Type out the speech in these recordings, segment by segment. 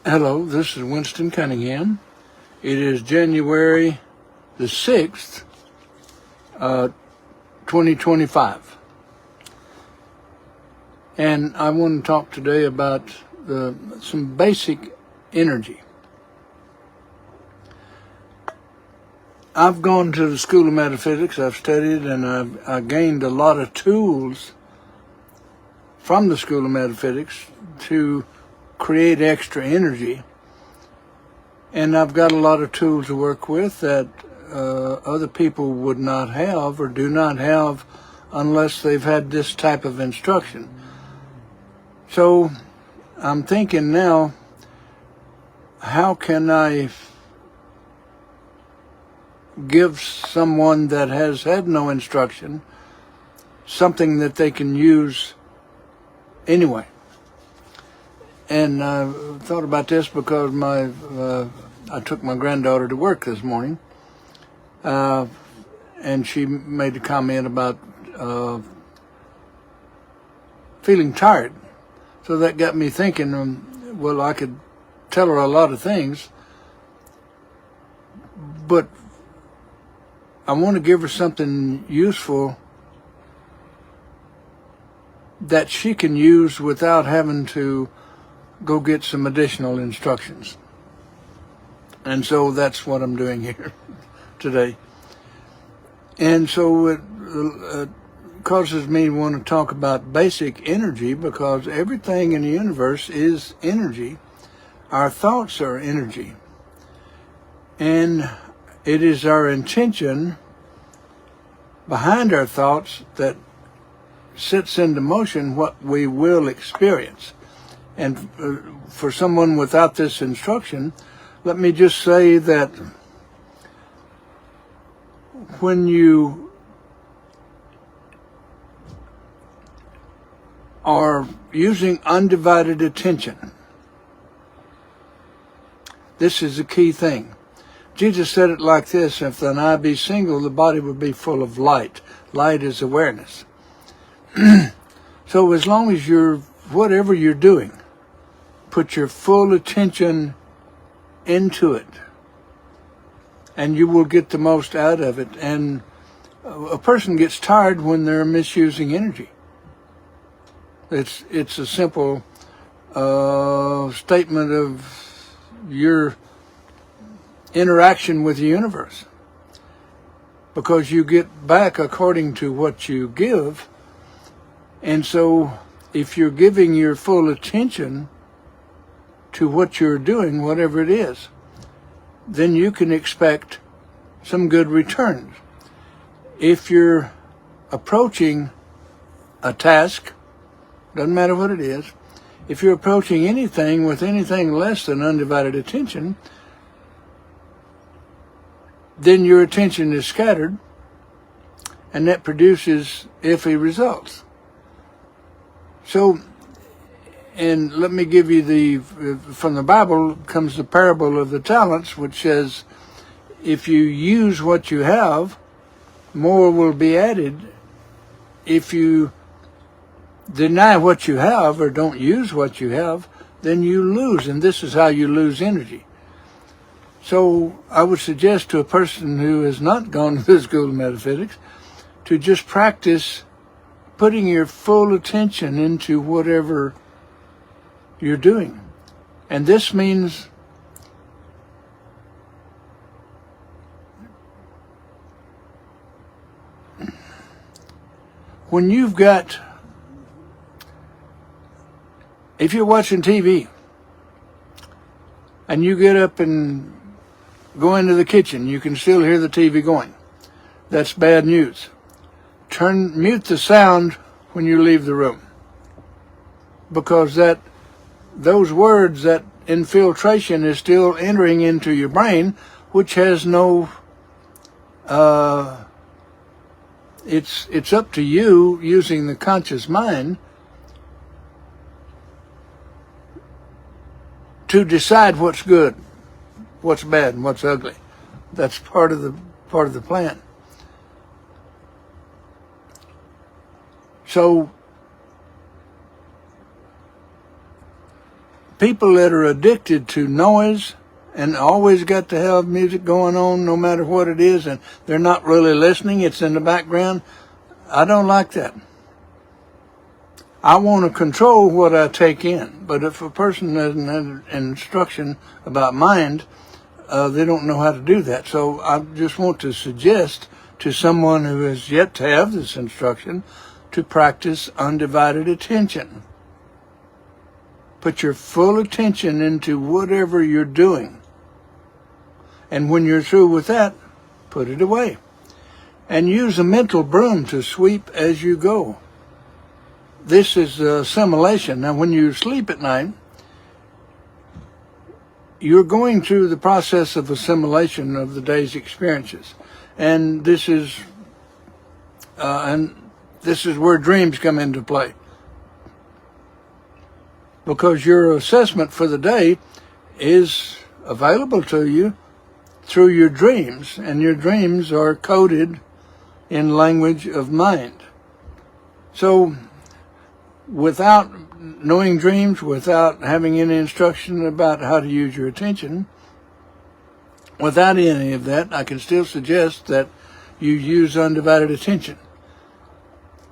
Hello, this is Winston Cunningham. It is January the 6th, 2025. And I want to talk today about some basic energy. I've gone to the School of Metaphysics, I've studied, and I've gained a lot of tools from the School of Metaphysics to create extra energy. And I've got a lot of tools to work with that other people would not have or do not have unless they've had this type of instruction. So I'm thinking now, how can I give someone that has had no instruction something that they can use anyway? And I thought about this because I took my granddaughter to work this morning, and she made a comment about feeling tired. So that got me thinking, well, I could tell her a lot of things, but I want to give her something useful that she can use without having to go get some additional instructions. And so that's what I'm doing here today. And so it causes me to want to talk about basic energy, because everything in the universe is energy. Our thoughts are energy. And it is our intention behind our thoughts that sets into motion what we will experience. And for someone without this instruction, let me just say that when you are using undivided attention, this is a key thing. Jesus said it like this: if an eye be single, the body would be full of light. Light is awareness. So as long as whatever you're doing, put your full attention into it, and you will get the most out of it. And a person gets tired when they're misusing energy. It's a simple statement of your interaction with the universe, because you get back according to what you give. And so if you're giving your full attention to what you're doing, whatever it is, then you can expect some good returns. If you're approaching a task, doesn't matter what it is, if you're approaching anything with anything less than undivided attention, then your attention is scattered, and that produces iffy results. So, and let me give you from the Bible comes the parable of the talents, which says, if you use what you have, more will be added. If you deny what you have or don't use what you have, then you lose, and this is how you lose energy. So I would suggest to a person who has not gone to the School of Metaphysics to just practice putting your full attention into whatever you're doing. And this means when if you're watching TV and you get up and go into the kitchen, you can still hear the TV going. That's bad news. Mute the sound when you leave the room, because those words, that infiltration is still entering into your brain, which has no, it's up to you, using the conscious mind, to decide what's good, what's bad, and what's ugly. That's part of the plan. So people that are addicted to noise and always got to have music going on no matter what it is, and they're not really listening, it's in the background, I don't like that. I want to control what I take in, but if a person doesn't have instruction about mind, they don't know how to do that. So I just want to suggest to someone who has yet to have this instruction to practice undivided attention. Put your full attention into whatever you're doing. And when you're through with that, put it away. And use a mental broom to sweep as you go. This is assimilation. Now, when you sleep at night, you're going through the process of assimilation of the day's experiences. And this is where dreams come into play. Because your assessment for the day is available to you through your dreams, and your dreams are coded in language of mind. So, without knowing dreams, without having any instruction about how to use your attention, without any of that, I can still suggest that you use undivided attention.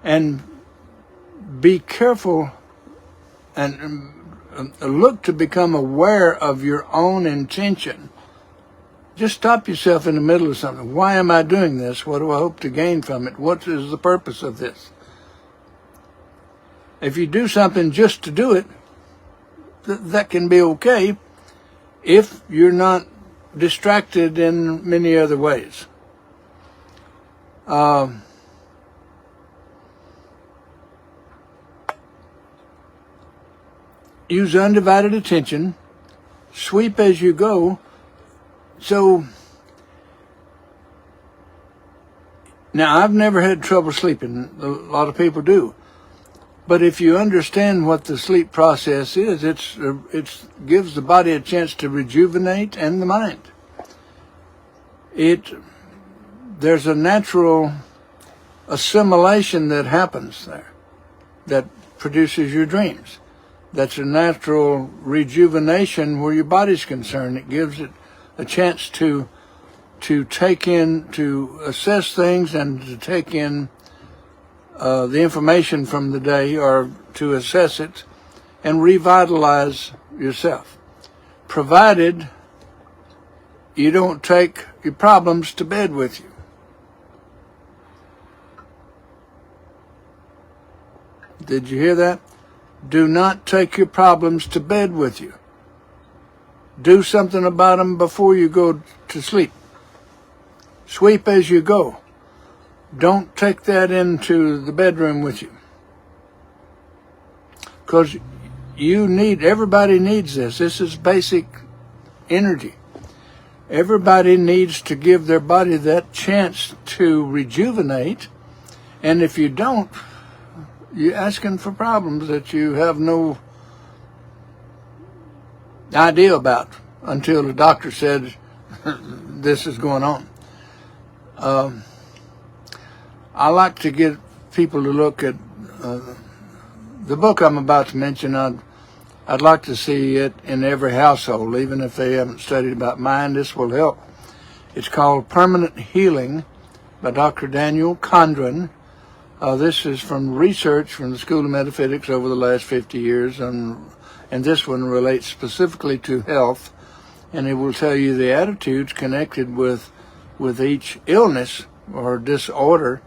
And be careful and look to become aware of your own intention. Just stop yourself in the middle of something. Why am I doing this? What do I hope to gain from it? What is the purpose of this? If you do something just to do it, that can be okay if you're not distracted in many other ways. Use undivided attention. Sweep as you go. So, now I've never had trouble sleeping. A lot of people do. But if you understand what the sleep process is, it gives the body a chance to rejuvenate and the mind. There's a natural assimilation that happens there that produces your dreams. That's a natural rejuvenation where your body's concerned. It gives it a chance to take in, to assess things and to take in the information from the day, or to assess it and revitalize yourself, provided you don't take your problems to bed with you. Did you hear that? Do not take your problems to bed with you. Do something about them before you go to sleep. Sweep as you go. Don't take that into the bedroom with you. Because everybody needs this. This is basic energy. Everybody needs to give their body that chance to rejuvenate. And if you don't, you're asking for problems that you have no idea about until the doctor said this is going on. I like to get people to look at the book I'm about to mention. I'd like to see it in every household, even if they haven't studied about mind. This will help. It's called Permanent Healing by Dr. Daniel Condren. This is from research from the School of Metaphysics over the last 50 years, and this one relates specifically to health, and it will tell you the attitudes connected with each illness or disorder.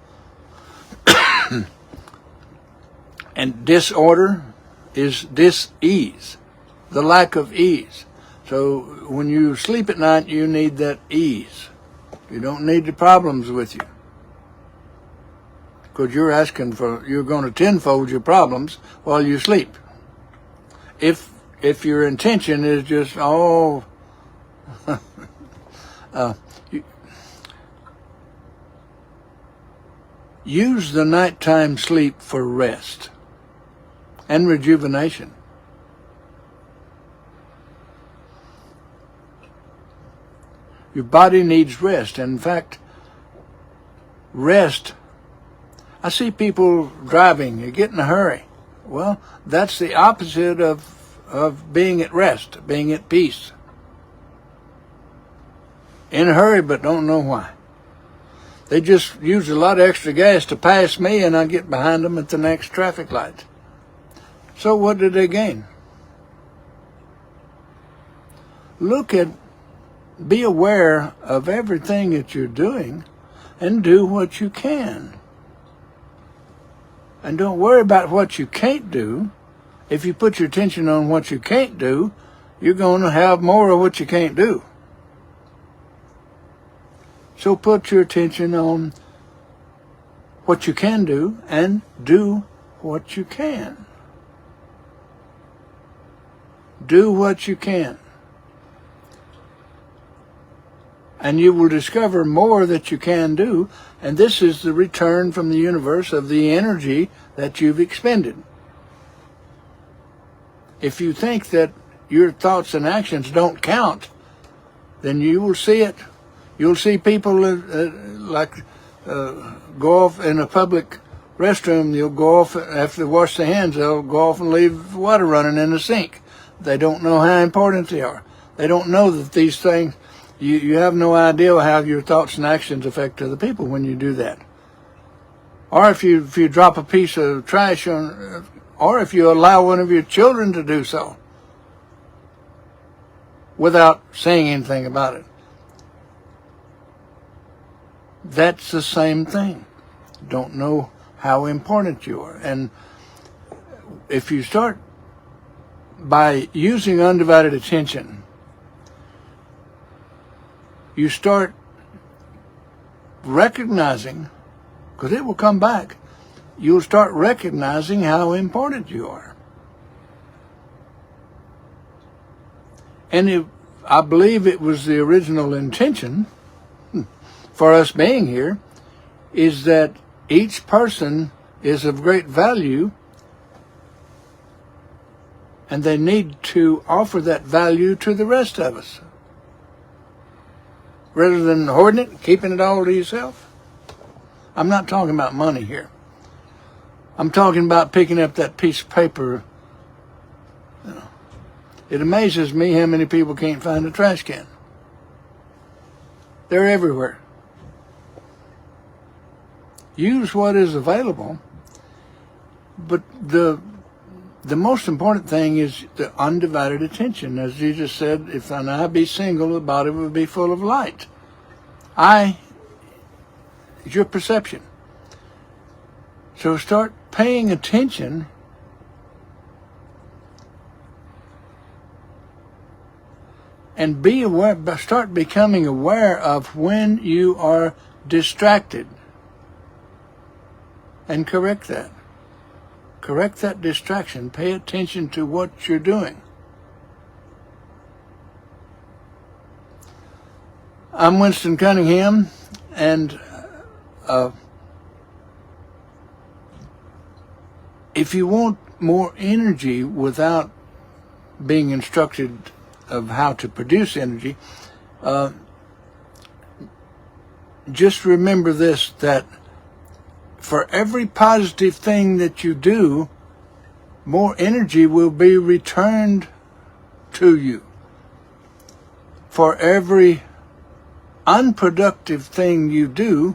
And disorder is dis-ease, the lack of ease. So when you sleep at night, you need that ease. You don't need the problems with you, because you're going to tenfold your problems while you sleep. If your intention is just, use the nighttime sleep for rest and rejuvenation. Your body needs rest. And in fact, rest. I see people driving, they get in a hurry. Well, that's the opposite of of being at rest, being at peace. In a hurry, but don't know why. They just use a lot of extra gas to pass me, and I get behind them at the next traffic light. So what did they gain? Be aware of everything that you're doing and do what you can. And don't worry about what you can't do. If you put your attention on what you can't do, you're going to have more of what you can't do. So put your attention on what you can do and do what you can. Do what you can. And you will discover more that you can do, and this is the return from the universe of the energy that you've expended. If you think that your thoughts and actions don't count, then you will see it. You'll see people go off in a public restroom. You'll go off after they wash their hands. They'll go off and leave water running in the sink. They don't know how important they are. They don't know that these things. You have no idea how your thoughts and actions affect other people when you do that. Or if you drop a piece of trash on, or if you allow one of your children to do so without saying anything about it. That's the same thing. Don't know how important you are. And if you start by using undivided attention, you start recognizing, because it will come back, you'll start recognizing how important you are. And I believe it was the original intention for us being here, is that each person is of great value, and they need to offer that value to the rest of us. Rather than hoarding it, keeping it all to yourself. I'm not talking about money here. I'm talking about picking up that piece of paper. It amazes me how many people can't find a trash can. They're everywhere. Use what is available, but the most important thing is the undivided attention. As Jesus said, if thine eye be single, the body will be full of light. Eye is your perception. So start paying attention and be aware, start becoming aware of when you are distracted. And correct that. Correct that distraction. Pay attention to what you're doing. I'm Winston Cunningham, and if you want more energy without being instructed of how to produce energy, just remember this, that for every positive thing that you do, more energy will be returned to you. For every unproductive thing you do,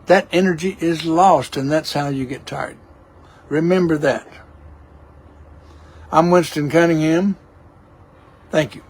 that energy is lost, and that's how you get tired. Remember that. I'm Winston Cunningham. Thank you.